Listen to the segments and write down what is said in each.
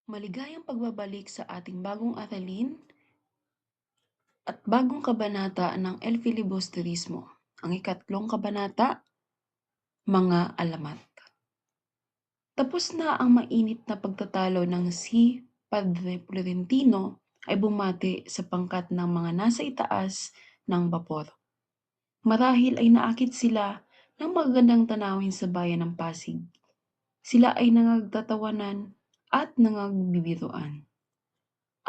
Maligayang pagbabalik sa ating bagong aralin at bagong kabanata ng El Filibusterismo. Ang ikatlong kabanata, mga alamat. Tapos na ang mainit na pagtatalo ng si Padre Florentino ay bumati sa pangkat ng mga nasa itaas ng bapor. Marahil ay naakit sila ng magagandang tanawin sa bayan ng Pasig. Sila ay nangagtatawanan at nangagbibiruan.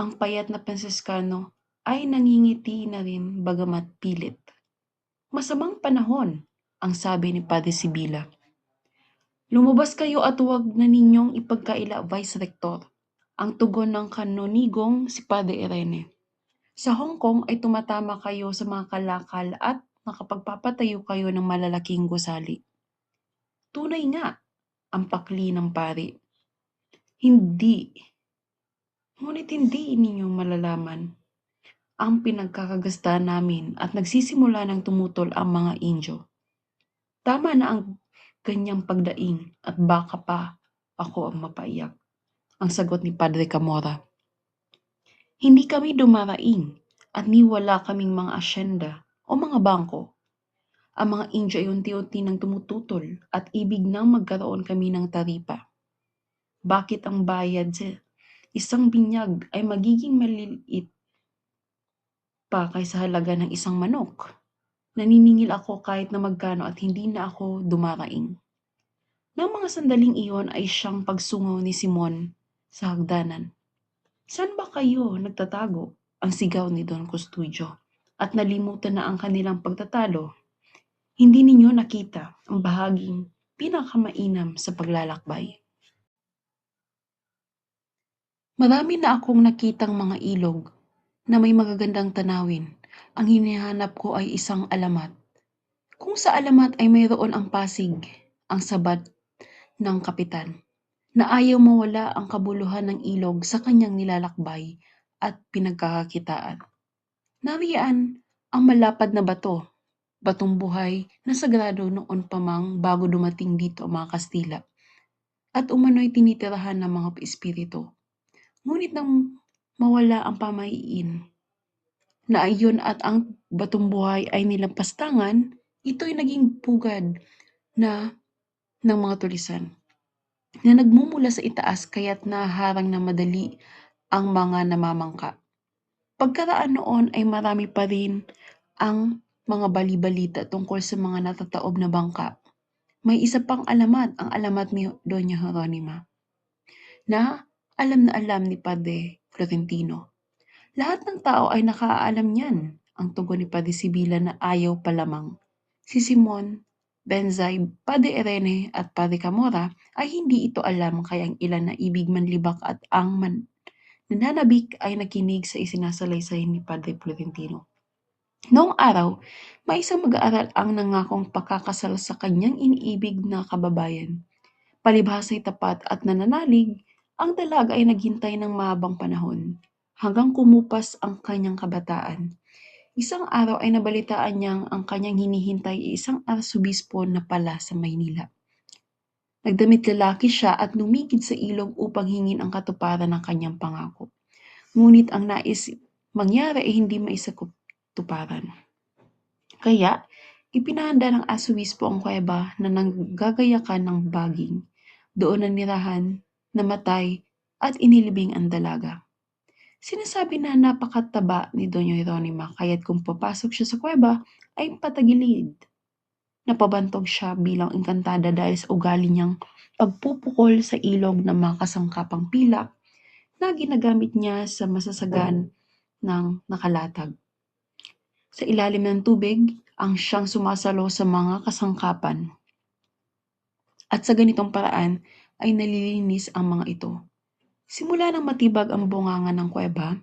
Ang payat na Fransiskano ay nangingiti na rin bagamat pilit. Masamang panahon, ang sabi ni Padre Sibila. Lumabas kayo at huwag na ninyong ipagkaila, Vice Rector, ang tugon ng kanonigong si Padre Irene. Sa Hong Kong ay tumatama kayo sa mga kalakal at nakapagpapatayo kayo ng malalaking gusali. Tunay nga, ang pakli ng pari. Hindi. Ngunit hindi ninyo malalaman ang pinagkakagastaan namin at nagsisimula ng tumutol ang mga Indio. Tama na ang ganyang pagdaing at baka pa ako ang mapaiyak, ang sagot ni Padre Camora. Hindi kami dumaraing at ni wala kaming mga asyenda o mga bangko. Ang mga Indio ay unti-unti nang tumututol at ibig nang magkaroon kami ng taripa. Bakit ang bayad sa isang binyag ay magiging maliliit pa kaysa halaga ng isang manok? Naniningil ako kahit na magkano at hindi na ako dumaraing. Nang mga sandaling iyon ay siyang pagsungaw ni Simon sa hagdanan. Saan ba kayo nagtatago? Ang sigaw ni Don Custodio. At nalimutan na ang kanilang pagtatalo. Hindi ninyo nakita ang bahaging pinakamainam sa paglalakbay. Marami na akong nakitang mga ilog na may magagandang tanawin. Ang hinahanap ko ay isang alamat. Kung sa alamat ay mayroon ang Pasig, ang sabat ng kapitan, na ayaw mawala ang kabuluhan ng ilog sa kanyang nilalakbay at pinagkakakitaan. Nariyan ang malapad na bato, batong buhay na sagrado noon pa mang bago dumating dito ang mga Kastila, at umano'y tinitirahan ng mga espiritu. Ngunit nang mawala ang pamahiin na ayon at ang batong buhay ay nilampastangan, ito'y naging pugad na ng mga tulisan na nagmumula sa itaas kaya't nahaharang na madali ang mga namamangka. Pagkaraan noon ay marami pa rin ang mga bali-balita tungkol sa mga natataob na bangka. May isa pang alamat, ang alamat ni Doña Jeronima, na alam ni Padre Florentino. Lahat ng tao ay nakaalam niyan, ang tugon ni Padre Sibila na ayaw pa lamang. Si Simon, Benzay, Padre Irene at Padre Camora ay hindi ito alam kaya ang ilan na ibig manlibak at ang nananabik ay nakinig sa isinasalaysay ni Padre Florentino. Noong araw, may isang mag-aaral ang nangakong pakakasal sa kanyang iniibig na kababayan. Palibhasa'y tapat at nananalig, ang dalaga ay naghintay ng mahabang panahon hanggang kumupas ang kanyang kabataan. Isang araw ay nabalitaan niyang ang kanyang hinihintay ay isang arsobispo na pala sa Maynila. Nagdamit lalaki siya at lumikid sa ilog upang hingin ang katuparan ng kanyang pangako. Ngunit ang nais mangyari ay hindi maisakatuparan. Kaya, ipinahanda ng arsobispo ang kuweba na nanggagayakan ng baging. Doon nanirahan, namatay, at inilibing ang dalaga. Sinasabi na napakataba ni Doña Jeronima kaya't kung papasok siya sa kuweba ay patagilid. Napabantog siya bilang engkantada dahil sa ugali niyang pagpupukol sa ilog ng mga kasangkapang pilak na ginagamit niya sa masasagan ng nakalatag. Sa ilalim ng tubig, ang siyang sumasalo sa mga kasangkapan. At sa ganitong paraan ay nalilinis ang mga ito. Simula nang matibag ang bunganga ng kuweba,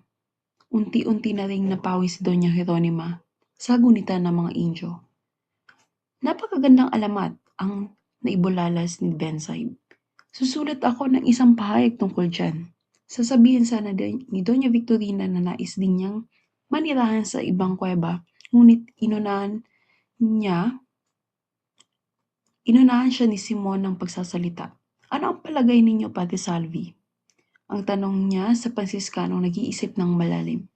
unti-unti na ring napawi si Doña Jeronima sa gunitan ng mga Indio. Napakagandang alamat ang naibulalas ni Bensay. Susulat ako ng isang pahayag tungkol dyan. Sasabihin sana ni Doña Victorina na nais din niyang manirahan sa ibang kuweba, ngunit inunahan siya ni Simon ng pagsasalita. Ano ang palagay ninyo, Padre Salvi? Ang tanong niya sa Pransiskanong nag-iisip ng malalim.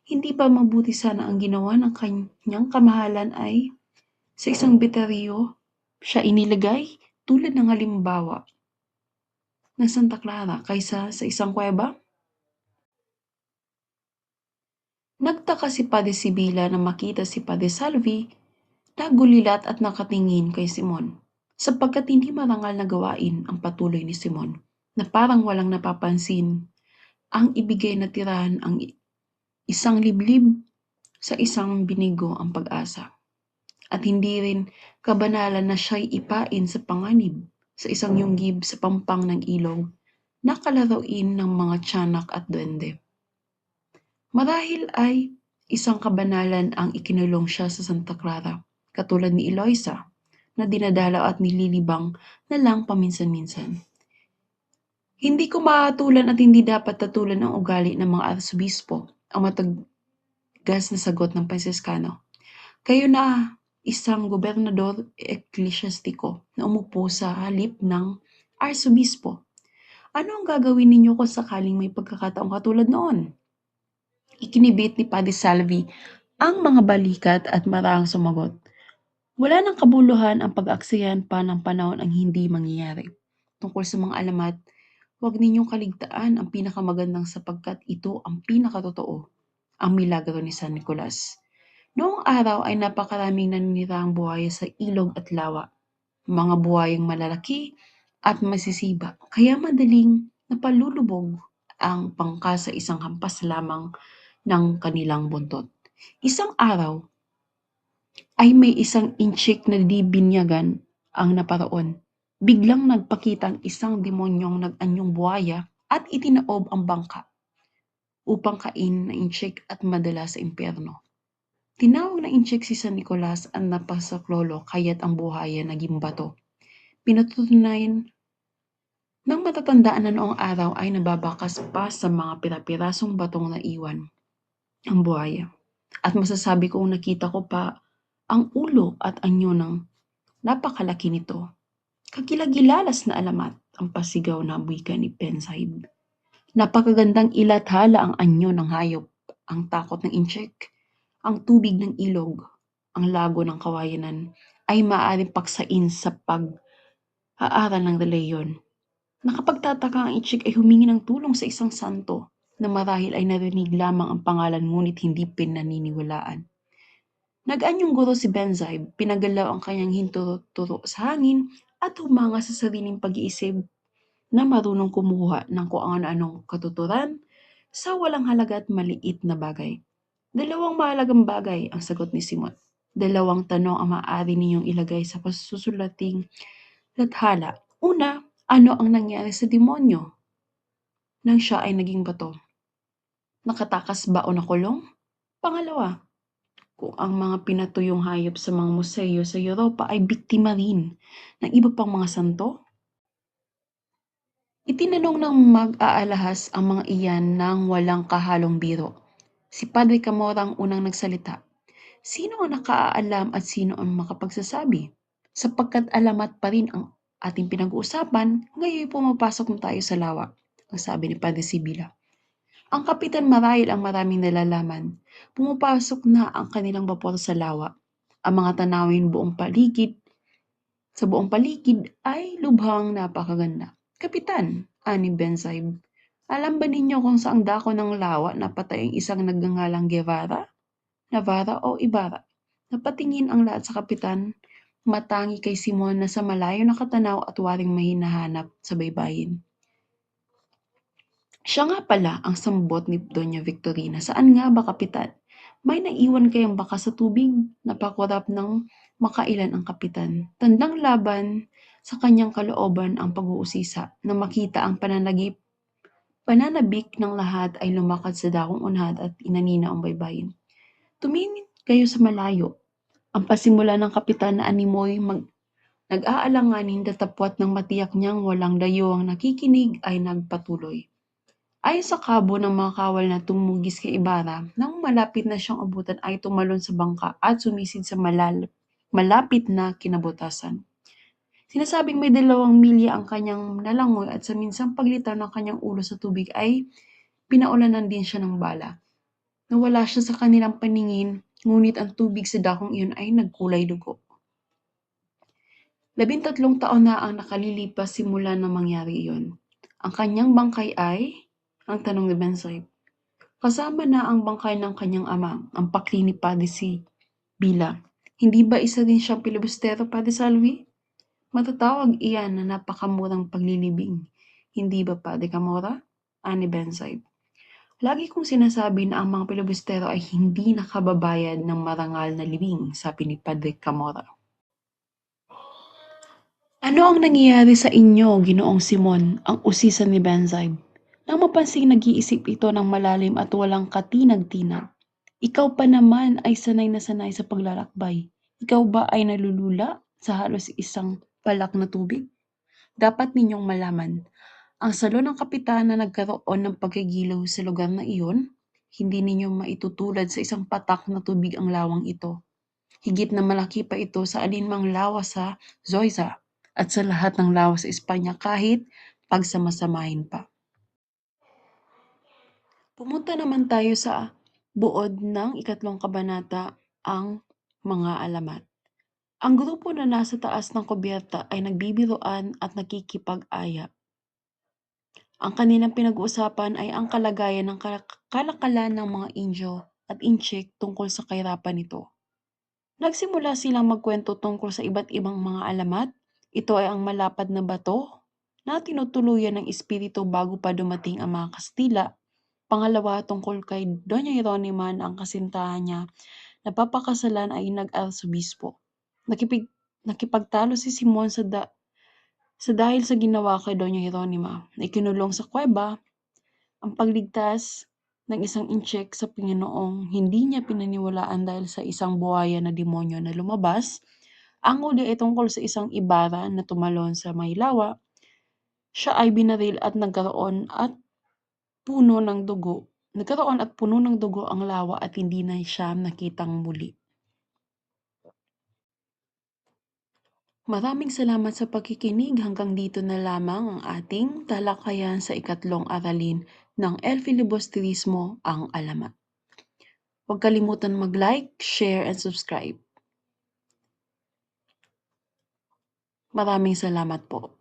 Hindi ba mabuti sana ang ginawa ng kanyang kamahalan ay sa isang beteryo siya inilagay tulad ng halimbawa ng Santa Clara kaysa sa isang kuweba? Nagtaka si Padre Sibylla na makita si Padre Salvi nagulilat at nakatingin kay Simon, sapagkat hindi marangal na gawain ang patuloy ni Simon, na parang walang napapansin ang ibigay na tirahan ang isang liblib sa isang binigo ang pag-asa, at hindi rin kabanalan na siya'y ipain sa panganib sa isang yunggib sa pampang ng ilog na kalaruin ng mga tiyanak at duwende. Marahil ay isang kabanalan ang ikinulong siya sa Santa Clara, katulad ni Eloisa, na dinadalaw at nililibang na lang paminsan-minsan. Hindi ko mahatulan at hindi dapat tatulan ang ugali ng mga arsobispo, ang matagas na sagot ng Fransiskano. Kayo na isang gobernador eklesyastiko na umupo sa halip ng arsobispo. Ano ang gagawin ninyo kung sakaling may pagkakataong katulad noon? Ikinibit ni Padre Salvi ang mga balikat at maraang sumagot. Wala ng kabuluhan ang pag-aksayaan pa ng panahon ang hindi mangyayari. Tungkol sa mga alamat, huwag ninyong kaligtaan ang pinakamagandang sapagkat ito ang pinakatotoo, ang milagro ni San Nicolas. Noong araw ay napakaraming naniniraang buhaya sa ilog at lawa, mga buhayang malalaki at masisiba, kaya madaling napalulubog ang bangka sa isang hampas lamang ng kanilang buntot. Isang araw ay may isang inchik na di binyagan ang naparoon. Biglang nagpakita ang isang demonyong nag-anyong buhaya at itinaob ang bangka upang kain na inchik at madala sa impyerno. Tinawag na inchik si San Nicolas ang napasaklolo kaya't ang buhaya naging bato. Pinatutunayan ng matatandaan na noong araw ay nababakas pa sa mga pirapirasong batong naiwan ang buhaya. At masasabi kong nakita ko pa ang ulo at anyo ng napakalaki nito. Kagilagilalas na alamat ang pasigaw na wika ni Pensaib. Napakagandang ilathala ang anyo ng hayop, ang takot ng inchik, ang tubig ng ilog, ang lago ng kawayanan ay maaaring paksain sa pag-aaral ng reliyon. Nakapagtataka ang inchik ay humingi ng tulong sa isang santo na marahil ay narinig lamang ang pangalan ngunit hindi pinaniniwalaan. Nag-anyong guro si Benzaib, pinagalaw ang kanyang hinturo-turo sa hangin at humanga sa sariling pag-iisip na marunong kumuha ng kung ano-anong katuturan sa walang halaga at maliit na bagay. Dalawang mahalagang bagay ang sagot ni Simon. Dalawang tanong ang maaari ninyong ilagay sa pasusulating lathala. Una, ano ang nangyari sa demonyo nang siya ay naging bato? Nakatakas ba o nakulong? Pangalawa, kung ang mga pinatuyong hayop sa mga museo sa Europa ay biktima rin ng iba pang mga santo? Itinanong ng mag-aalahas ang mga iyan nang walang kahalong biro. Si Padre Camora ang unang nagsalita. Sino ang nakaalam at sino ang makapagsasabi? Sapagkat alamat pa rin ang ating pinag-uusapan, ngayon pumapasok na tayo sa lawa, ang sabi ni Padre Sibylla. Ang kapitan marahil ang maraming nalalaman. Pumapasok na ang kanilang bapor sa lawa. Ang mga tanawin sa buong paligid ay lubhang napakaganda. Kapitan, ani Benzaib, alam ba ninyo kung saang dako ng lawa napatay ang isang nagngangalang Guevara, Navarra o Ibarra? Napatingin ang lahat sa kapitan, matangi kay Simon na sa malayo nakatanaw at waring may hinahanap sa baybayin. Siya nga pala ang sambot ni Doña Victorina. Saan nga ba, kapitan? May naiwan kayang baka sa tubig? Napakurap ng makailan ang kapitan. Tandang laban sa kanyang kalooban ang pag-uusisa na makita ang pananabik ng lahat ay lumakad sa dakong unhad at inanina ang baybayin. Tumingin kayo sa malayo. Ang pasimula ng kapitan na animoy nag-aalanganin datapwat ng matiyak niyang walang dayuhang nakikinig ay nagpatuloy. Ayon sa kabo ng mga kawal na tumugis kay Ibarra, nang malapit na siyang abutan ay tumalon sa bangka at sumisid sa malapit na kinabutasan. Sinasabing may 2 milya ang kanyang nalangoy at sa minsang paglitaw ng kanyang ulo sa tubig ay pinaulanan din siya ng bala. Nawala siya sa kanilang paningin, ngunit ang tubig sa dakong iyon ay nagkulay dugo. 13 taon na ang nakalilipas simula nang mangyari iyon. Ang kanyang bangkay ay, ang tanong ni Bensoy, kasama na ang bangkay ng kanyang ama, ang pakli ni Padre Bila. Hindi ba isa din siyang pilibustero, Padre Salvi? Matatawag iyan na napakamurang paglilibing. Hindi ba, Padre Camora? Ani Bensoy. Lagi kong sinasabi na ang mga pilibustero ay hindi nakababayad ng marangal na libing, sabi ni Padre Camora. Ano ang nangyayari sa inyo, Ginoong Simon, ang usisan ni Benzaib? Nang mapansing nag-iisip ito ng malalim at walang katinag-tinag. Ikaw pa naman ay sanay na sanay sa paglalakbay. Ikaw ba ay nalulula sa halos isang palak na tubig? Dapat ninyong malaman, ang salo ng kapitan na nagkaroon ng pagkigilaw sa lugar na iyon, hindi ninyo maitutulad sa isang patak na tubig ang lawang ito. Higit na malaki pa ito sa alinmang lawa sa Zoysa at sa lahat ng lawa sa Espanya kahit pagsamasamahin pa. Pumunta naman tayo sa buod ng 3 kabanata, ang mga alamat. Ang grupo na nasa taas ng kubyerta ay nagbibiruan at nakikipag-aya. Ang kanilang pinag-uusapan ay ang kalagayan ng kalakalan ng mga Indio at Inchik tungkol sa kahirapan nito. Nagsimula silang magkwento tungkol sa iba't ibang mga alamat. Ito ay ang malapad na bato na tinutuluyan ng espiritu bago pa dumating ang mga Kastila. Pangalawa, tungkol kay Doña Jeronima na ang kasintahan niya na papakasalan ay nag-arsobispo. Nakipagtalo si Simon sa dahil sa ginawa kay Doña Jeronima na ikinulong sa kuweba. Ang pagligtas ng isang inchik sa Panginoong hindi niya pinaniwalaan dahil sa isang buhaya na demonyo na lumabas. Ang huli ay tungkol sa isang Ibarra na tumalon sa Maylawa. Siya ay binaril at nagkaroon at puno ng dugo ang lawa at hindi na siya nakitang muli. Maraming salamat sa pakikinig. Hanggang dito na lamang ang ating talakayan sa 3 aralin ng El Filibusterismo, ang alamat. Huwag kalimutan mag-like, share, and subscribe. Maraming salamat po.